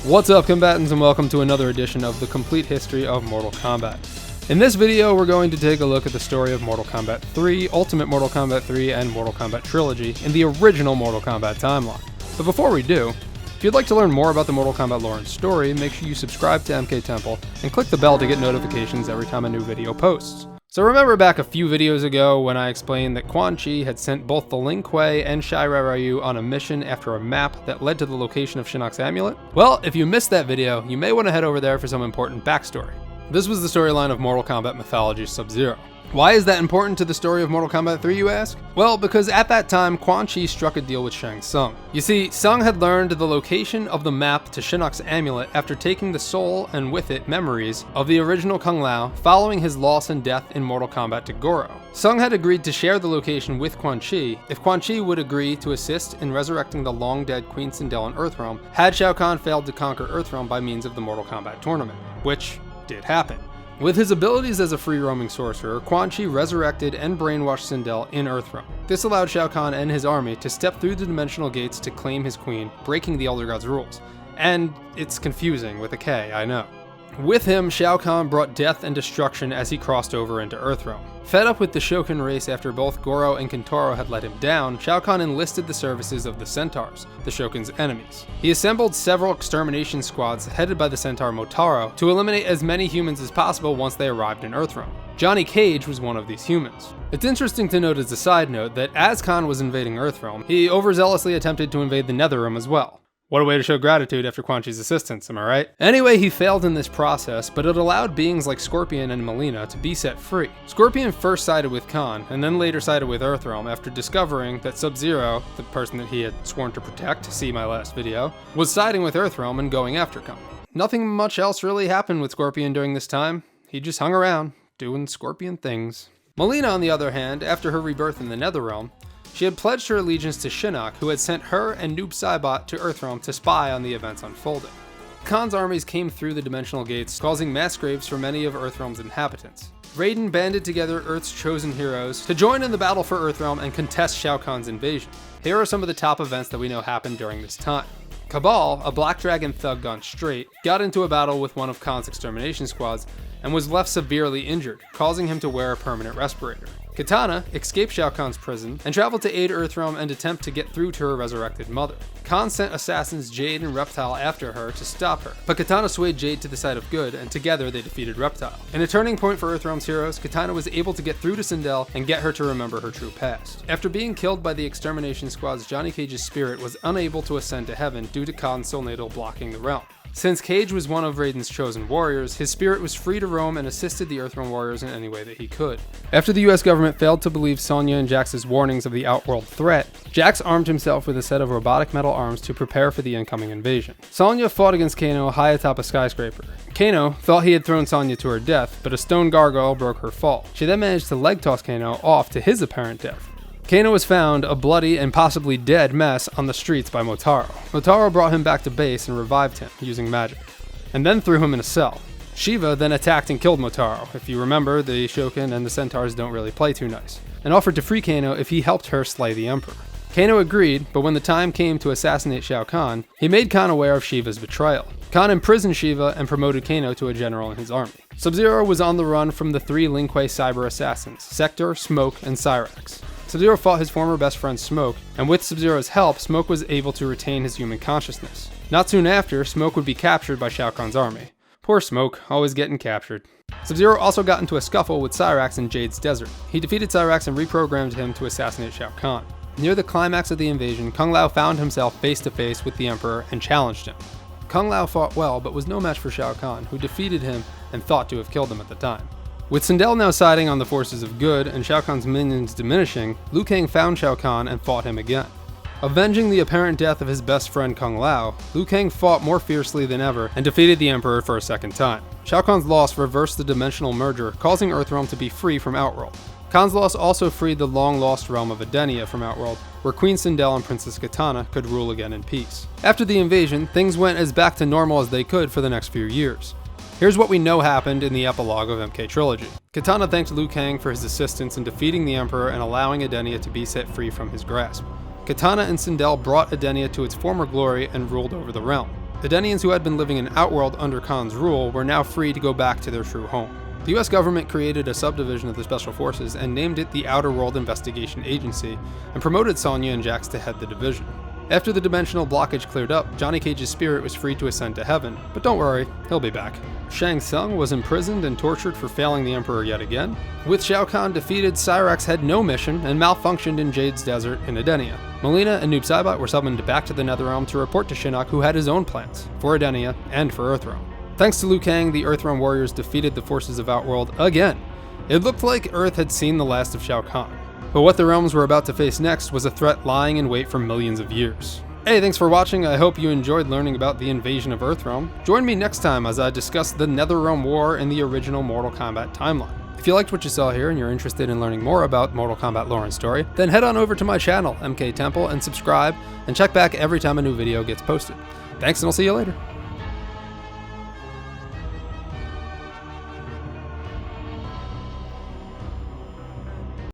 What's up, combatants, and welcome to another edition of the complete history of Mortal Kombat. In this video, we're going to take a look at the story of Mortal Kombat 3, Ultimate Mortal Kombat 3, and Mortal Kombat Trilogy in the original Mortal Kombat timeline. But before we do, if you'd like to learn more about the Mortal Kombat lore and story, make sure you subscribe to MK Temple and click the bell to get notifications every time a new video posts. So remember back a few videos ago when I explained that Quan Chi had sent both the Lin Kuei and Shai-Ra Ryu on a mission after a map that led to the location of Shinnok's amulet? Well, if you missed that video, you may want to head over there for some important backstory. This was the storyline of Mortal Kombat mythology Sub-Zero. Why is that important to the story of Mortal Kombat 3, you ask? Well, because at that time, Quan Chi struck a deal with Shang Tsung. You see, Tsung had learned the location of the map to Shinnok's amulet after taking the soul, and with it, memories, of the original Kung Lao following his loss and death in Mortal Kombat to Goro. Tsung had agreed to share the location with Quan Chi if Quan Chi would agree to assist in resurrecting the long-dead Queen Sindel in Earthrealm had Shao Kahn failed to conquer Earthrealm by means of the Mortal Kombat tournament, which did happen. With his abilities as a free-roaming sorcerer, Quan Chi resurrected and brainwashed Sindel in Earthrealm. This allowed Shao Kahn and his army to step through the dimensional gates to claim his queen, breaking the Elder God's rules. And it's confusing with a K, I know. With him, Shao Kahn brought death and destruction as he crossed over into Earthrealm. Fed up with the Shokan race after both Goro and Kintaro had let him down, Shao Kahn enlisted the services of the Centaurs, the Shokan's enemies. He assembled several extermination squads headed by the Centaur Motaro to eliminate as many humans as possible once they arrived in Earthrealm. Johnny Cage was one of these humans. It's interesting to note as a side note that as Kahn was invading Earthrealm, he overzealously attempted to invade the Netherrealm as well. What a way to show gratitude after Quan Chi's assistance, am I right? Anyway, he failed in this process, but it allowed beings like Scorpion and Mileena to be set free. Scorpion first sided with Kahn, and then later sided with Earthrealm after discovering that Sub-Zero, the person that he had sworn to protect, see my last video, was siding with Earthrealm and going after Kahn. Nothing much else really happened with Scorpion during this time. He just hung around, doing Scorpion things. Mileena, on the other hand, after her rebirth in the Netherrealm, she had pledged her allegiance to Shinnok, who had sent her and Noob Saibot to Earthrealm to spy on the events unfolding. Khan's armies came through the dimensional gates, causing mass graves for many of Earthrealm's inhabitants. Raiden banded together Earth's chosen heroes to join in the battle for Earthrealm and contest Shao Kahn's invasion. Here are some of the top events that we know happened during this time. Cabal, a Black Dragon thug gone straight, got into a battle with one of Khan's extermination squads and was left severely injured, causing him to wear a permanent respirator. Kitana escaped Shao Kahn's prison and traveled to aid Earthrealm and attempt to get through to her resurrected mother. Khan sent assassins Jade and Reptile after her to stop her, but Kitana swayed Jade to the side of good, and together they defeated Reptile. In a turning point for Earthrealm's heroes, Kitana was able to get through to Sindel and get her to remember her true past. After being killed by the extermination squads, Johnny Cage's spirit was unable to ascend to heaven due to Khan's soul natal blocking the realm. Since Cage was one of Raiden's chosen warriors, his spirit was free to roam and assisted the Earthrealm warriors in any way that he could. After the US government failed to believe Sonya and Jax's warnings of the Outworld threat, Jax armed himself with a set of robotic metal arms to prepare for the incoming invasion. Sonya fought against Kano high atop a skyscraper. Kano thought he had thrown Sonya to her death, but a stone gargoyle broke her fall. She then managed to leg toss Kano off to his apparent death. Kano was found, a bloody and possibly dead mess, on the streets by Motaro. Motaro brought him back to base and revived him using magic, and then threw him in a cell. Shiva then attacked and killed Motaro. If you remember, the Shokan and the Centaurs don't really play too nice, and offered to free Kano if he helped her slay the Emperor. Kano agreed, but when the time came to assassinate Shao Kahn, he made Kahn aware of Shiva's betrayal. Kahn imprisoned Shiva and promoted Kano to a general in his army. Sub-Zero was on the run from the three Lin Kuei cyber assassins, Sector, Smoke, and Cyrax. Sub-Zero fought his former best friend Smoke, and with Sub-Zero's help, Smoke was able to retain his human consciousness. Not soon after, Smoke would be captured by Shao Kahn's army. Poor Smoke, always getting captured. Sub-Zero also got into a scuffle with Cyrax in Jade's desert. He defeated Cyrax and reprogrammed him to assassinate Shao Kahn. Near the climax of the invasion, Kung Lao found himself face to face with the Emperor and challenged him. Kung Lao fought well, but was no match for Shao Kahn, who defeated him and thought to have killed him at the time. With Sindel now siding on the forces of good and Shao Kahn's minions diminishing, Liu Kang found Shao Kahn and fought him again. Avenging the apparent death of his best friend Kung Lao, Liu Kang fought more fiercely than ever and defeated the Emperor for a second time. Shao Kahn's loss reversed the dimensional merger, causing Earthrealm to be free from Outworld. Khan's loss also freed the long-lost realm of Edenia from Outworld, where Queen Sindel and Princess Kitana could rule again in peace. After the invasion, things went as back to normal as they could for the next few years. Here's what we know happened in the epilogue of MK Trilogy. Kitana thanked Liu Kang for his assistance in defeating the Emperor and allowing Edenia to be set free from his grasp. Kitana and Sindel brought Edenia to its former glory and ruled over the realm. Edenians who had been living in Outworld under Khan's rule were now free to go back to their true home. The US government created a subdivision of the Special Forces and named it the Outworld Investigation Agency, and promoted Sonya and Jax to head the division. After the dimensional blockage cleared up, Johnny Cage's spirit was free to ascend to heaven, but don't worry, he'll be back. Shang Tsung was imprisoned and tortured for failing the Emperor yet again. With Shao Kahn defeated, Cyrax had no mission and malfunctioned in Jade's desert in Edenia. Melina and Noob Saibot were summoned back to the Netherrealm to report to Shinnok, who had his own plans, for Edenia and for Earthrealm. Thanks to Liu Kang, the Earthrealm warriors defeated the forces of Outworld again. It looked like Earth had seen the last of Shao Kahn. But what the realms were about to face next was a threat lying in wait for millions of years. Hey, thanks for watching. I hope you enjoyed learning about the invasion of Earthrealm. Join me next time as I discuss the Netherrealm War in the original Mortal Kombat timeline. If you liked what you saw here and you're interested in learning more about Mortal Kombat lore and story, then head on over to my channel, MK Temple, and subscribe, and check back every time a new video gets posted. Thanks, and I'll see you later.